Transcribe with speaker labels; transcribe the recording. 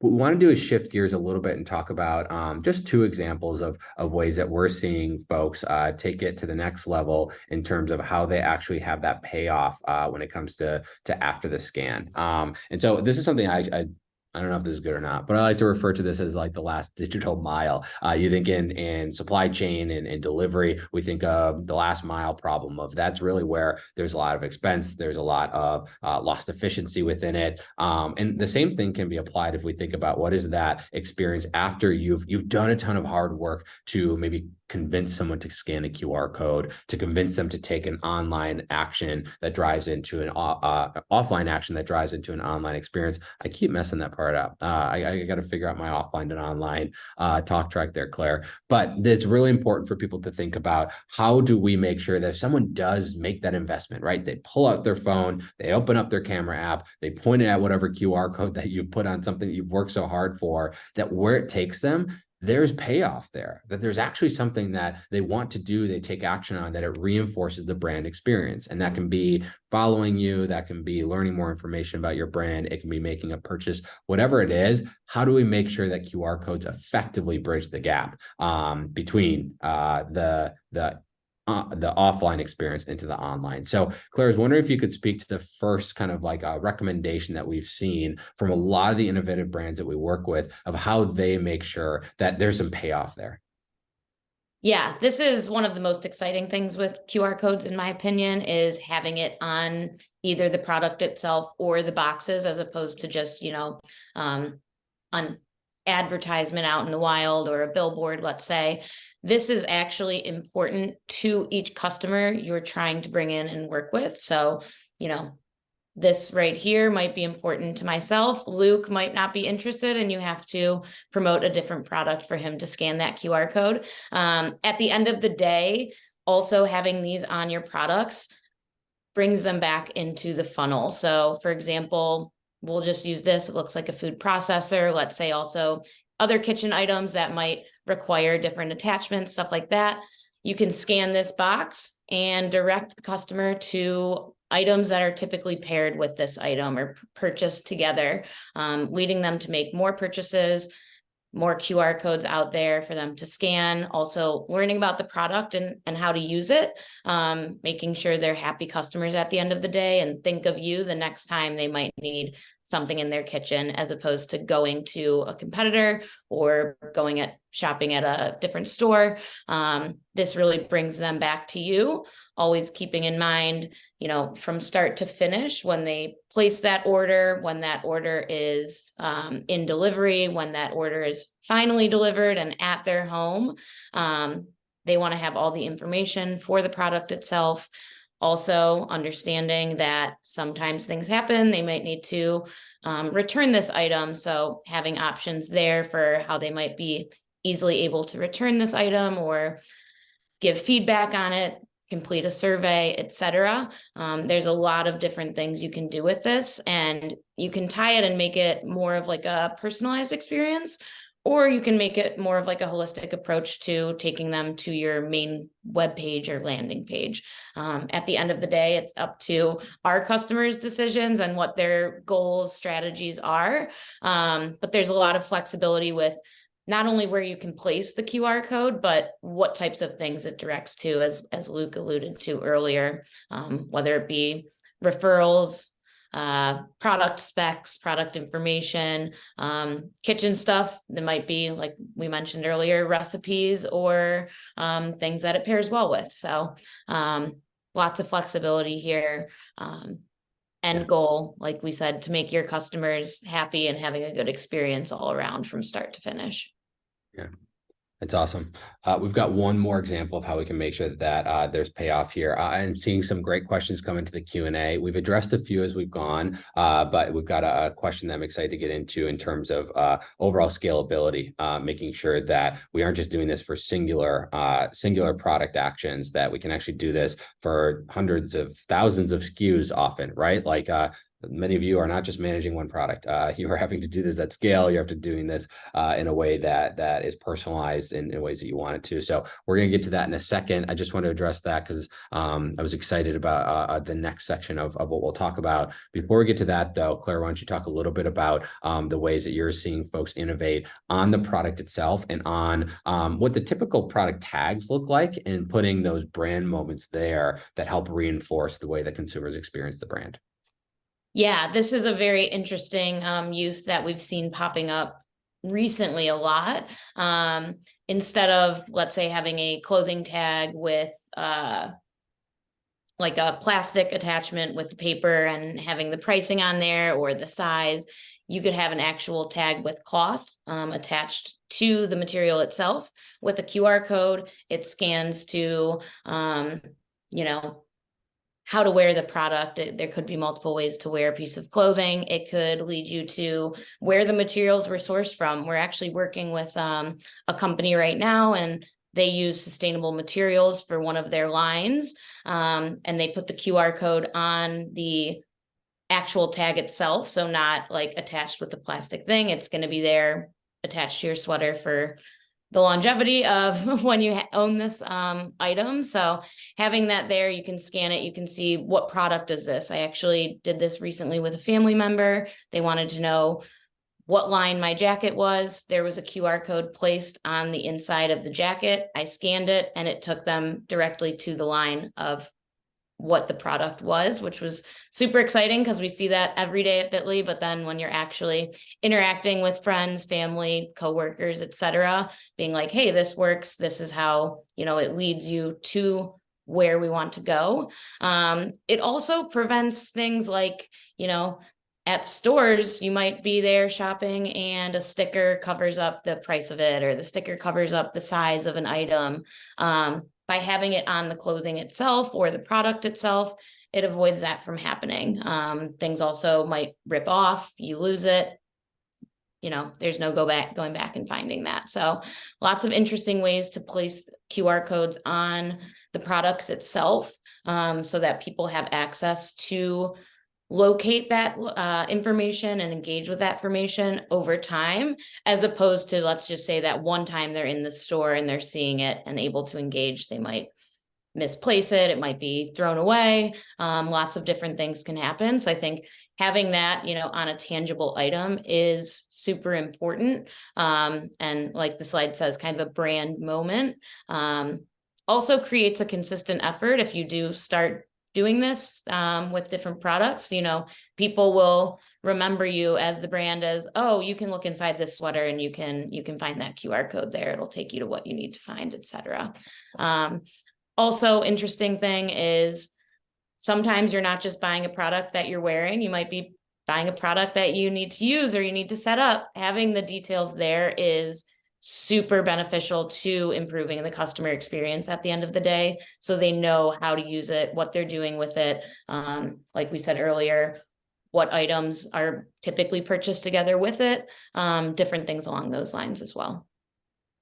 Speaker 1: what we want to do is shift gears a little bit and talk about just two examples of ways that we're seeing folks take it to the next level in terms of how they actually have that payoff when it comes to after the scan. And so this is something I don't know if this is good or not, but I like to refer to this as like the last digital mile. You think in supply chain and delivery, we think of the last mile problem of that's really where there's a lot of expense, there's a lot of lost efficiency within it, and the same thing can be applied if we think about what is that experience after you've done a ton of hard work to maybe convince someone to scan a QR code, to convince them to take an online action that drives into an offline action that drives into an online experience. I keep messing that part up. I got to figure out my offline and online talk track there, Claire. But it's really important for people to think about how do we make sure that if someone does make that investment, right? They pull out their phone, they open up their camera app, they point it at whatever QR code that you put on something that you've worked so hard for, that where it takes them, there's payoff there, that there's actually something that they want to do, they take action on, that it reinforces the brand experience. And that can be following you, that can be learning more information about your brand, it can be making a purchase, whatever it is. How do we make sure that QR codes effectively bridge the gap between the offline experience into the online? So Claire, I was wondering if you could speak to the first kind of like a recommendation that we've seen from a lot of the innovative brands that we work with of how they make sure that there's some payoff there.
Speaker 2: Yeah, this is one of the most exciting things with QR codes, in my opinion, is having it on either the product itself or the boxes, as opposed to just, on advertisement out in the wild or a billboard, let's say. This is actually important to each customer you're trying to bring in and work with. So, this right here might be important to myself. Luke might not be interested, and you have to promote a different product for him to scan that QR code. At the end of the day, also having these on your products brings them back into the funnel. So, for example, we'll just use this. It looks like a food processor. Let's say also other kitchen items that might require different attachments, stuff like that. You can scan this box and direct the customer to items that are typically paired with this item or purchased together, leading them to make more purchases, more QR codes out there for them to scan, also learning about the product and how to use it, making sure they're happy customers at the end of the day and think of you the next time they might need something in their kitchen, as opposed to going to a competitor or shopping at a different store. This really brings them back to you, always keeping in mind, from start to finish, when they place that order, when that order is in delivery, when that order is finally delivered and at their home. They want to have all the information for the product itself. Also understanding that sometimes things happen, they might need to return this item. So having options there for how they might be easily able to return this item or give feedback on it, complete a survey, etc. There's a lot of different things you can do with this, and you can tie it and make it more of like a personalized experience, or you can make it more of like a holistic approach to taking them to your main web page or landing page. At the end of the day, it's up to our customers' decisions and what their goals, strategies are. But there's a lot of flexibility with not only where you can place the QR code, but what types of things it directs to, as Luke alluded to earlier, whether it be referrals, product specs, product information, kitchen stuff that might be, like we mentioned earlier, recipes or things that it pairs well with. So lots of flexibility here. End goal, like we said, to make your customers happy and having a good experience all around from start to finish.
Speaker 1: Yeah. That's awesome. We've got one more example of how we can make sure that there's payoff here. I'm seeing some great questions come into the Q&A. We've addressed a few as we've gone, but we've got a question that I'm excited to get into in terms of overall scalability, making sure that we aren't just doing this for singular product actions, that we can actually do this for hundreds of thousands of SKUs often, right? Like many of you are not just managing one product. You are having to do this at scale. You have to doing this in a way that is personalized in ways that you want it to. So we're going to get to that in a second. I just want to address that because I was excited about the next section of what we'll talk about. Before we get to that, though, Claire, why don't you talk a little bit about the ways that you're seeing folks innovate on the product itself and on what the typical product tags look like, and putting those brand moments there that help reinforce the way that consumers experience the brand.
Speaker 2: Yeah, this is a very interesting use that we've seen popping up recently a lot. Instead of, let's say, having a clothing tag with like a plastic attachment with the paper and having the pricing on there or the size, you could have an actual tag with cloth attached to the material itself with a QR code. It scans to, you know, how to wear the product. There could be multiple ways to wear a piece of clothing. It could lead you to where the materials were sourced from. We're actually working with a company right now, and they use sustainable materials for one of their lines. And they put the QR code on the actual tag itself. So not like attached with the plastic thing. It's going to be there attached to your sweater for the longevity of when you own this item. So having that there, you can scan it, you can see what product is this. I actually did this recently with a family member. They wanted to know what line my jacket was. There was a QR code placed on the inside of the jacket. I scanned it and it took them directly to the line of what the product was, which was super exciting because we see that every day at Bitly. But then when you're actually interacting with friends, family, coworkers, etc., being like, hey, this works. This is how, you know, it leads you to where we want to go. It also prevents things like, you know, at stores, you might be there shopping and a sticker covers up the price of it, or the sticker covers up the size of an item. By having it on the clothing itself or the product itself, it avoids that from happening. Things also might rip off, you lose it. You know, there's no going back and finding that. So lots of interesting ways to place QR codes on the products itself, so that people have access to locate that information and engage with that information over time, as opposed to, let's just say that one time they're in the store and they're seeing it and able to engage, they might misplace it, it might be thrown away. Lots of different things can happen. So I think having that, you know, on a tangible item is super important. And like the slide says, kind of a brand moment. Also creates a consistent effort. If you do start doing this with different products, you know, people will remember you as the brand as, oh, you can look inside this sweater and you can find that QR code there. It'll take you to what you need to find, etc. Also, interesting thing is sometimes you're not just buying a product that you're wearing. You might be buying a product that you need to use or you need to set up. Having the details there is super beneficial to improving the customer experience at the end of the day. So they know how to use it, what they're doing with it. Like we said earlier, what items are typically purchased together with it, different things along those lines as well.